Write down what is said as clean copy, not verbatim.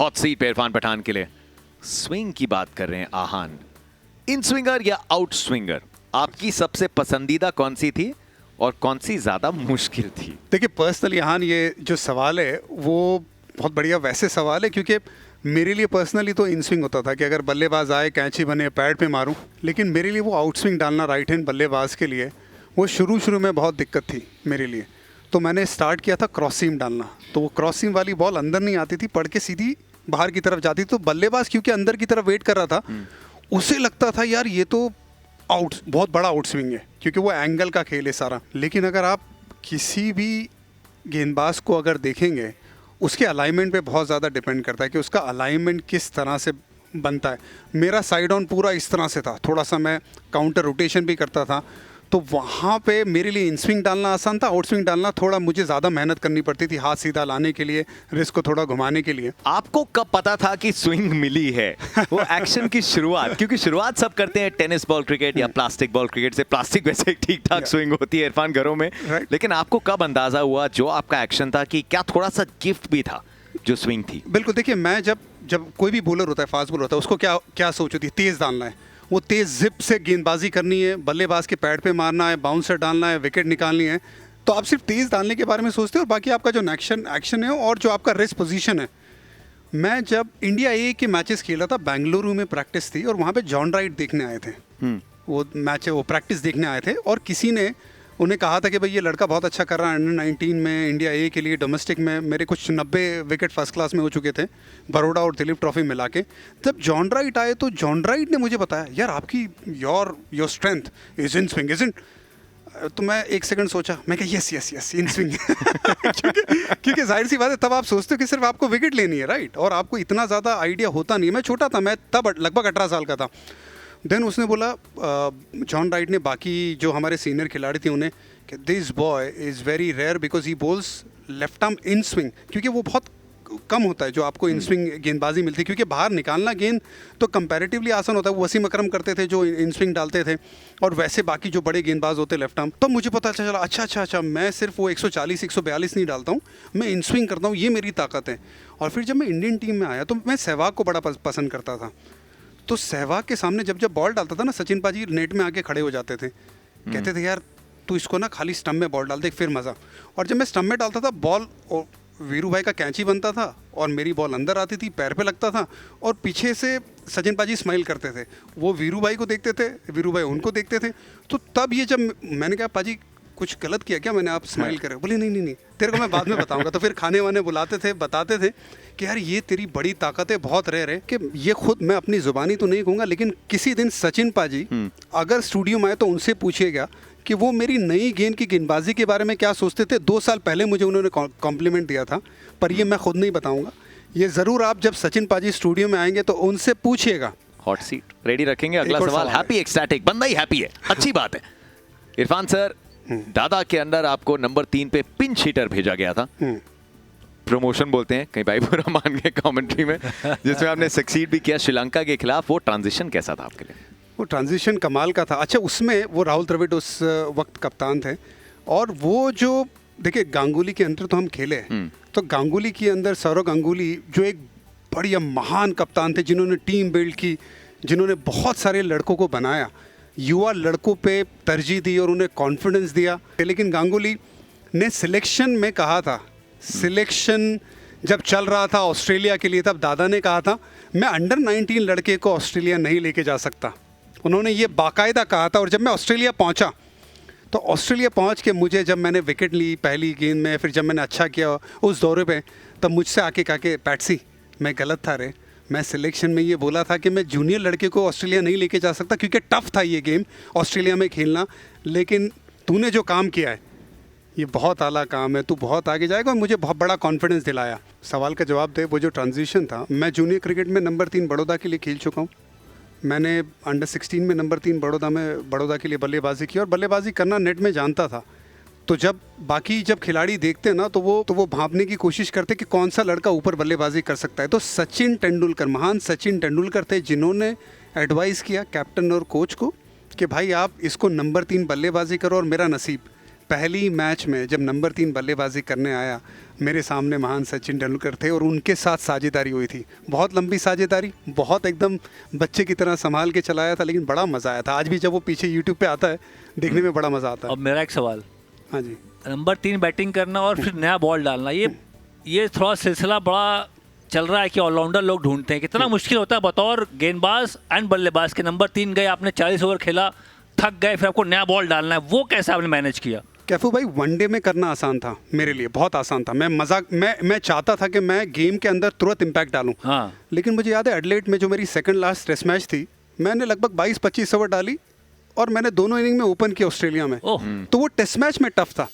Hot seat पे इरफान पठान के लिए। स्विंग की बात कर रहे हैं आहान, इन स्विंगर या आउट स्विंगर, आपकी सबसे पसंदीदा कौन सी थी और कौन सी ज्यादा मुश्किल थी? देखिए पर्सनली आहान, ये जो सवाल है वो बहुत बढ़िया वैसे सवाल है, क्योंकि मेरे लिए पर्सनली तो इन स्विंग होता था कि अगर बल्लेबाज आए कैंची बने पैड पे मारूं, लेकिन मेरे लिए वो आउट स्विंग डालना राइट हैंड बल्लेबाज के लिए वो शुरू में बहुत दिक्कत थी मेरे लिए। तो मैंने स्टार्ट किया था क्रॉस सीम डालना। तो वो क्रॉस सीम वाली बॉल अंदर नहीं आती थी, पड़ के सीधी बाहर की तरफ जाती थी। तो बल्लेबाज क्योंकि अंदर की तरफ वेट कर रहा था, उसे लगता था यार ये तो आउट, बहुत बड़ा आउट स्विंग है, क्योंकि वो एंगल का खेल है सारा। लेकिन अगर आप किसी भी गेंदबाज को अगर देखेंगे, उसके अलाइनमेंट पे बहुत ज़्यादा डिपेंड करता है कि उसका अलाइनमेंट किस तरह से बनता है। मेरा साइड ऑन पूरा इस तरह से था, थोड़ा सा मैं काउंटर रोटेशन भी करता था, तो वहाँ पे मेरे लिए इन स्विंग डालना आसान था। आउट स्विंग डालना थोड़ा मुझे ज़्यादा मेहनत करनी पड़ती थी, हाथ सीधा लाने के लिए, रिस्क को थोड़ा घुमाने के लिए। आपको कब पता था कि स्विंग मिली है? वो एक्शन की शुरुआत, क्योंकि शुरुआत सब करते हैं टेनिस बॉल क्रिकेट या प्लास्टिक बॉल क्रिकेट से। प्लास्टिक वैसे ठीक ठाक स्विंग होती है इरफान घरों में, लेकिन आपको कब अंदाजा हुआ जो आपका एक्शन था कि क्या थोड़ा सा गिफ्ट भी था जो स्विंग थी? बिल्कुल, देखिए मैं जब कोई भी बॉलर होता है, फास्ट बॉलर होता है, उसको क्या सोच होती है, तेज़ डालना है, वो तेज़ जिप से गेंदबाजी करनी है, बल्लेबाज के पैड पे मारना है, बाउंसर डालना है, विकेट निकालनी है। तो आप सिर्फ तेज़ डालने के बारे में सोचते हो और बाकी आपका जो एक्शन है और जो आपका रेस्ट पोजीशन है। मैं जब इंडिया ए के मैचेस खेला था, बेंगलुरु में प्रैक्टिस थी और वहाँ पे जॉन राइट देखने आए थे। वो प्रैक्टिस देखने आए थे और किसी ने उन्हें कहा था कि भाई ये लड़का बहुत अच्छा कर रहा है अंडर 19 में इंडिया ए के लिए डोमेस्टिक में। मेरे कुछ 90 विकेट फर्स्ट क्लास में हो चुके थे, बड़ौदा और दिलीप ट्रॉफी मिला के। जब जॉन राइट आए तो जॉन राइट ने मुझे बताया, यार आपकी your strength is in swing, is in. तो मैं एक सेकंड सोचा, मैं कहा यस इन स्विंग क्योंकि जाहिर सी बात है, तब आप सोचते हो कि सिर्फ आपको विकेट लेनी है, राइट, और आपको इतना ज़्यादा आइडिया होता नहीं है। मैं छोटा था, मैं तब लगभग 18 साल का था। देन उसने बोला, जॉन राइट ने बाकी जो हमारे सीनियर खिलाड़ी थे उन्हें, कि this boy is very rare because he bowls left arm in swing, क्योंकि वो बहुत कम होता है जो आपको इन स्विंग गेंदबाजी मिलती है, क्योंकि बाहर निकालना गेंद तो कंपैरेटिवली आसान होता है। वो वसीम अकरम करते थे जो इन स्विंग डालते थे, और वैसे बाकी जो बड़े गेंदबाज होते लेफ्ट आर्म। तो मुझे पता चला, अच्छा मैं सिर्फ वो 140 142 नहीं डालता हूँ, मैं इन स्विंग करता हूँ, ये मेरी ताकत है। और फिर जब मैं इंडियन टीम में आया तो मैं सहवाग को बड़ा पसंद करता था। तो सहवाग के सामने जब बॉल डालता था ना, सचिन पाजी नेट में आके खड़े हो जाते थे, कहते थे यार तू इसको ना खाली स्टंप में बॉल डाल दे, फिर मज़ा। और जब मैं स्टंप में डालता था बॉल, वीरू भाई का कैंची बनता था और मेरी बॉल अंदर आती थी, पैर पे लगता था, और पीछे से सचिन पाजी स्माइल करते थे। वो वीरू भाई को देखते थे, वीरू भाई उनको देखते थे। तो तब ये जब मैंने कहा, पाजी कुछ गलत किया क्या मैंने, आप स्माइल करे? बोले नहीं तेरे को मैं बाद में बताऊंगा। तो फिर खाने वाने बुलाते थे, बताते थे कि यार ये तेरी बड़ी ताकत है, बहुत रेयर है। कि ये खुद मैं अपनी जुबानी तो नहीं कहूँगा, लेकिन किसी दिन सचिन पाजी अगर स्टूडियो में आए तो उनसे पूछिएगा कि वो मेरी नई गेंद की गेंदबाजी के बारे में क्या सोचते थे। 2 साल पहले मुझे उन्होंने कॉम्प्लीमेंट दिया था, पर ये मैं खुद नहीं बताऊँगा। ये ज़रूर आप जब सचिन पाजी स्टूडियो में आएंगे तो उनसे पूछिएगा। हॉट सीट रेडी रखेंगे। अगला सवाल, हैप्पी एक्सटैटिक, बंदा ही हैप्पी है, अच्छी बात है। इरफान सर, दादा के अंदर आपको नंबर 3 पे पिंच हिटर भेजा गया था, प्रमोशन बोलते हैं, कहीं भाई बुरा मान गए कमेंट्री में, जिसमें आपने सक्सीड भी किया श्रीलंका के खिलाफ। वो ट्रांजिशन कैसा था आपके लिए? वो ट्रांजिशन कमाल का था। अच्छा, उसमें वो राहुल द्रविड़ उस वक्त कप्तान थे, और वो जो देखिए गांगुली के अंदर तो हम खेले, तो गांगुली के अंदर सौरव गांगुली जो एक बढ़िया महान कप्तान थे, जिन्होंने टीम बिल्ड की, जिन्होंने बहुत सारे लड़कों को बनाया, युवा लड़कों पे तरजीह दी और उन्हें कॉन्फिडेंस दिया। लेकिन गांगुली ने सिलेक्शन में कहा था, सिलेक्शन जब चल रहा था ऑस्ट्रेलिया के लिए, तब दादा ने कहा था मैं अंडर 19 लड़के को ऑस्ट्रेलिया नहीं लेके जा सकता। उन्होंने ये बाकायदा कहा था। और जब मैं ऑस्ट्रेलिया पहुंचा, तो ऑस्ट्रेलिया पहुंच के मुझे जब मैंने विकेट ली पहली गेंद में, फिर जब मैंने अच्छा किया उस दौरे पे, तब मुझसे आके कहा कि पैट्सी मैं गलत था रे, मैं सिलेक्शन में ये बोला था कि मैं जूनियर लड़के को ऑस्ट्रेलिया नहीं लेके जा सकता, क्योंकि टफ था ये गेम ऑस्ट्रेलिया में खेलना। लेकिन तूने जो काम किया है ये बहुत आला काम है, तू बहुत आगे जाएगा, और मुझे बहुत बड़ा कॉन्फिडेंस दिलाया। सवाल का जवाब दे, वो जो ट्रांजिशन था, मैं जूनियर क्रिकेट में नंबर 3 बड़ौदा के लिए खेल चुका हूँ। मैंने अंडर 16 में नंबर 3 बड़ौदा के लिए बल्लेबाजी की, और बल्लेबाजी करना नेट में जानता था। तो जब खिलाड़ी देखते ना, तो वो भांपने की कोशिश करते कि कौन सा लड़का ऊपर बल्लेबाजी कर सकता है। तो सचिन तेंदुलकर, महान सचिन तेंदुलकर थे, जिन्होंने एडवाइस किया कैप्टन और कोच को कि भाई आप इसको नंबर 3 बल्लेबाजी करो। और मेरा नसीब पहली मैच में जब नंबर 3 बल्लेबाजी करने आया, मेरे सामने महान सचिन तेंदुलकर थे और उनके साथ साझेदारी हुई थी, बहुत लंबी साझेदारी, बहुत एकदम बच्चे की तरह संभाल के चलाया था, लेकिन बड़ा मज़ा आया था। आज भी जब वो पीछे यूट्यूब पे आता है देखने में बड़ा मज़ा आता है। अब मेरा एक सवाल, हाँ जी, नंबर 3 बैटिंग करना और फिर नया बॉल डालना, ये थोड़ा सिलसिला बड़ा चल रहा है कि ऑलराउंडर लोग ढूंढते हैं, कितना मुश्किल होता है बतौर गेंदबाज एंड बल्लेबाज के। नंबर 3 गए, आपने 40 ओवर खेला, थक गए, फिर आपको नया बॉल डालना है, वो कैसे आपने मैनेज किया? कैफू भाई, वनडे में करना आसान था मेरे लिए, बहुत आसान था। मैं चाहता था कि मैं गेम के अंदर तुरंत इम्पैक्ट डालूं। हाँ। लेकिन मुझे याद है एडिलेड में जो मेरी सेकंड लास्ट टेस्ट मैच थी, मैंने लगभग 22-25 ओवर डाली और मैंने दोनों इनिंग में ओपन किया ऑस्ट्रेलिया में। ओह। तो वो टेस्ट मैच में टफ था,